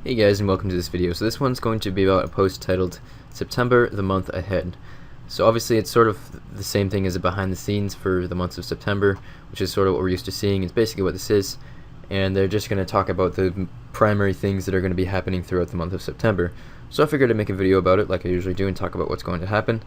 Hey guys, and welcome to this video. So this one's going to be about a post titled September, the month ahead. So obviously it's sort of the same thing as a behind the scenes for the months of September, which is sort of what we're used to seeing. It's basically what this is, and they're just going to talk about the primary things that are going to be happening throughout the month of September. So I figured I'd make a video about it like I usually do and talk about what's going to happen.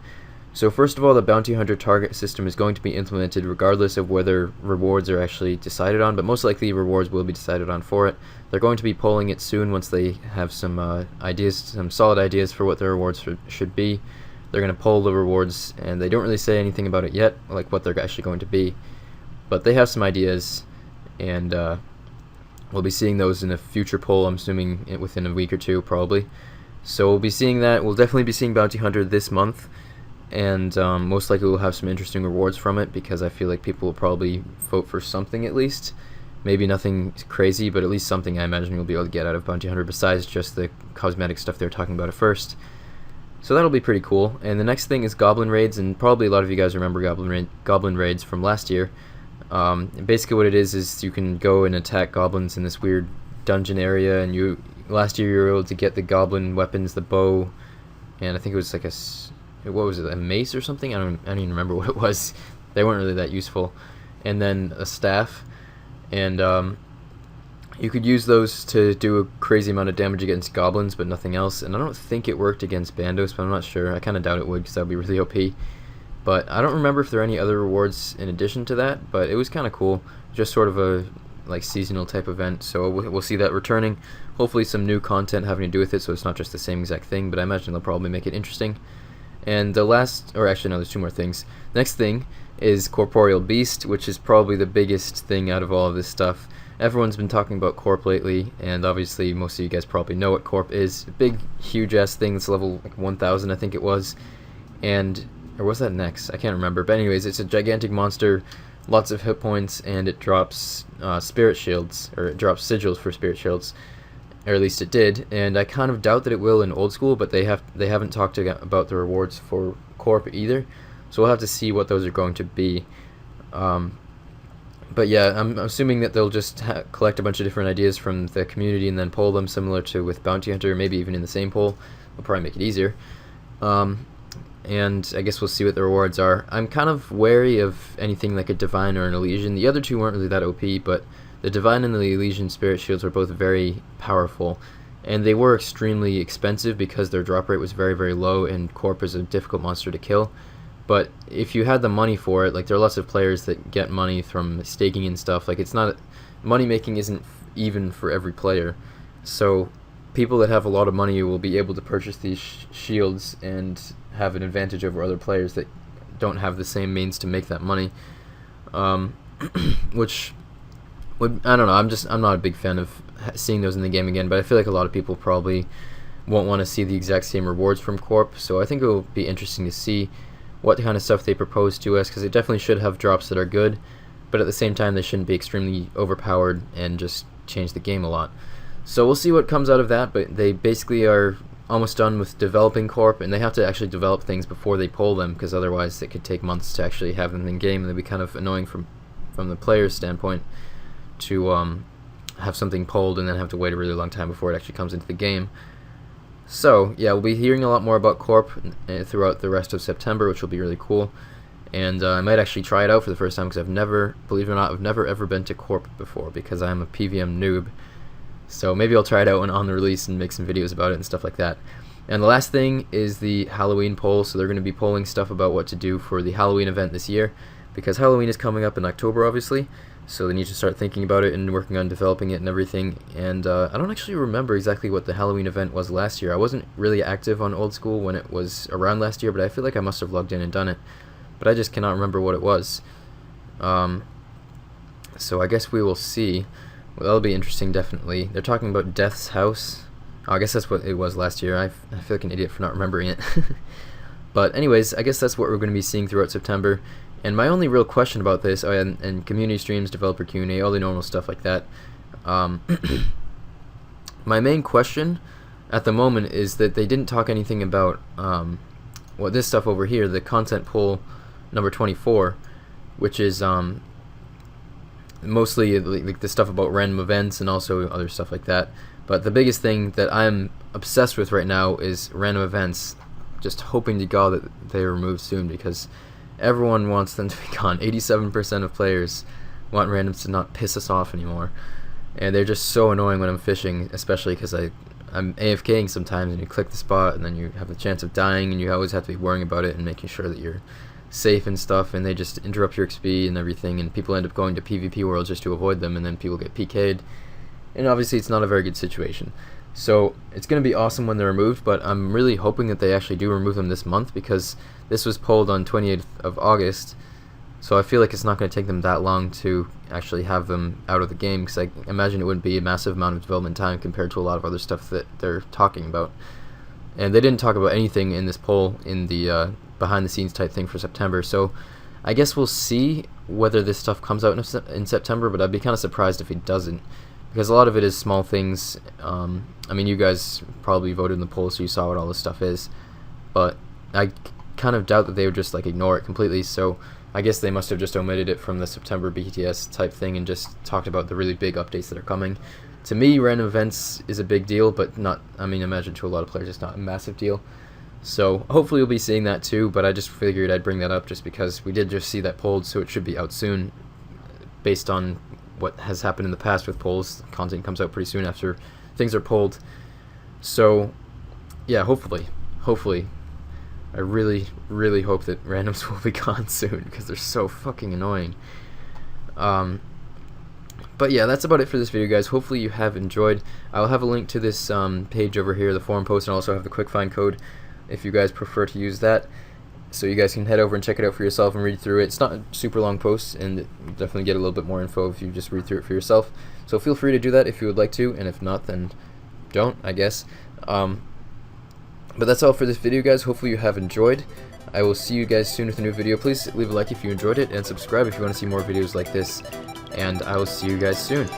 So first of all, the bounty hunter target system is going to be implemented regardless of whether rewards are actually decided on, but most likely rewards will be decided on for it. They're going to be polling it soon once they have some ideas, some solid ideas for what the rewards should be. They're going to poll the rewards, and they don't really say anything about it yet, like what they're actually going to be. But they have some ideas, and we'll be seeing those in a future poll, I'm assuming within a week or two probably. So we'll be seeing that. We'll definitely be seeing Bounty Hunter this month, and most likely we'll have some interesting rewards from it, because I feel like people will probably vote for something at least. Maybe nothing crazy, but at least something I imagine you'll be able to get out of Bounty Hunter besides just the cosmetic stuff they were talking about at first. So that'll be pretty cool. And the next thing is Goblin Raids, and probably a lot of you guys remember Goblin Raids from last year. Basically what it is you can go and attack goblins in this weird dungeon area, and last year you were able to get the goblin weapons, the bow, and I think it was like what was it, a mace or something? I don't even remember what it was. They weren't really that useful. And then a staff, and you could use those to do a crazy amount of damage against goblins, but nothing else. And I don't think it worked against bandos, but I'm not sure. I kind of doubt it would, because that would be really OP. But I don't remember if there are any other rewards in addition to that, but it was kind of cool. Just sort of a like seasonal type event, so we'll see that returning. Hopefully some new content having to do with it, so it's not just the same exact thing, but I imagine they'll probably make it interesting. And the last, or actually no, there's two more things. Next thing is Corporeal Beast, which is probably the biggest thing out of all of this stuff. Everyone's been talking about Corp lately, and obviously most of you guys probably know what Corp is. A big, huge ass thing that's level like 1000, I think it was. And, or was that next? I can't remember. But anyways, it's a gigantic monster, lots of hit points, and it drops spirit shields, or it drops sigils for spirit shields. Or at least it did, and I kind of doubt that it will in old school, but they haven't talked about the rewards for Corp either, so we'll have to see what those are going to be. But yeah, I'm assuming that they'll just collect a bunch of different ideas from the community and then poll them, similar to with Bounty Hunter, maybe even in the same poll. They'll probably make it easier. And I guess we'll see what the rewards are. I'm kind of wary of anything like a Divine or an Elysian. The other two weren't really that OP, but the Divine and the Elysian Spirit Shields were both very powerful, and they were extremely expensive because their drop rate was very, very low, and Corp is a difficult monster to kill. But if you had the money for it, like there are lots of players that get money from staking and stuff, like it's not, money making isn't even for every player. So people that have a lot of money will be able to purchase these shields and have an advantage over other players that don't have the same means to make that money. Which I don't know, I'm not a big fan of seeing those in the game again, but I feel like a lot of people probably won't want to see the exact same rewards from Corp, so I think it will be interesting to see what kind of stuff they propose to us, because it definitely should have drops that are good, but at the same time they shouldn't be extremely overpowered and just change the game a lot. So we'll see what comes out of that, but they basically are almost done with developing Corp, and they have to actually develop things before they poll them, because otherwise it could take months to actually have them in game, and they'd be kind of annoying from the player's standpoint to have something polled and then have to wait a really long time before it actually comes into the game. So yeah, we'll be hearing a lot more about Corp throughout the rest of September, which will be really cool. And I might actually try it out for the first time, because I've never, believe it or not, I've never ever been to Corp before, because I'm a PVM noob. So maybe I'll try it out on the release and make some videos about it and stuff like that. And the last thing is the Halloween poll. So they're going to be polling stuff about what to do for the Halloween event this year, because Halloween is coming up in October, obviously. So they need to start thinking about it and working on developing it and everything. And I don't actually remember exactly what the Halloween event was last year. I wasn't really active on Old School when it was around last year, but I feel like I must have logged in and done it. But I just cannot remember what it was. So I guess we will see. Well, that'll be interesting, definitely. They're talking about Death's House. Oh, I guess that's what it was last year. I feel like an idiot for not remembering it. But anyways, I guess that's what we're going to be seeing throughout September. And my only real question about this, and community streams, developer Q&A, all the normal stuff like that, my main question at the moment is that they didn't talk anything about this stuff over here, the content poll number 24, which is mostly like the stuff about random events and also other stuff like that. But the biggest thing that I'm obsessed with right now is random events. Just hoping to God that they're removed soon, because everyone wants them to be gone. 87% of players want randoms to not piss us off anymore. And they're just so annoying when I'm fishing, especially because I'm AFKing sometimes, and you click the spot and then you have the chance of dying, and you always have to be worrying about it and making sure that you're safe and stuff, and they just interrupt your XP and everything, and people end up going to PvP worlds just to avoid them, and then people get PK'd, and obviously it's not a very good situation. So it's going to be awesome when they're removed, but I'm really hoping that they actually do remove them this month, because this was polled on 28th of August, so I feel like it's not going to take them that long to actually have them out of the game, because I imagine it wouldn't be a massive amount of development time compared to a lot of other stuff that they're talking about. And they didn't talk about anything in this poll in the behind the scenes type thing for September, so I guess we'll see whether this stuff comes out in September, but I'd be kind of surprised if it doesn't, because a lot of it is small things. I mean, you guys probably voted in the poll, so you saw what all this stuff is, but I kind of doubt that they would just like ignore it completely, so I guess they must have just omitted it from the September BTS type thing and just talked about the really big updates that are coming. To me, random events is a big deal, but not, I mean, imagine to a lot of players it's not a massive deal. So hopefully we'll be seeing that too, but I just figured I'd bring that up just because we did just see that polled, so it should be out soon. Based on what has happened in the past with polls, content comes out pretty soon after things are polled. So yeah, hopefully I really hope that randoms will be gone soon, because they're so fucking annoying. But yeah, that's about it for this video, guys. Hopefully you have enjoyed. I'll have a link to this page over here, the forum post, and also have the quick find code if you guys prefer to use that, so you guys can head over and check it out for yourself and read through it. It's not a super long post, and you definitely get a little bit more info if you just read through it for yourself, so feel free to do that if you would like to, and if not, then don't, I guess. But that's all for this video, guys. Hopefully you have enjoyed. I will see you guys soon with a new video. Please leave a like if you enjoyed it, and subscribe if you want to see more videos like this, and I will see you guys soon.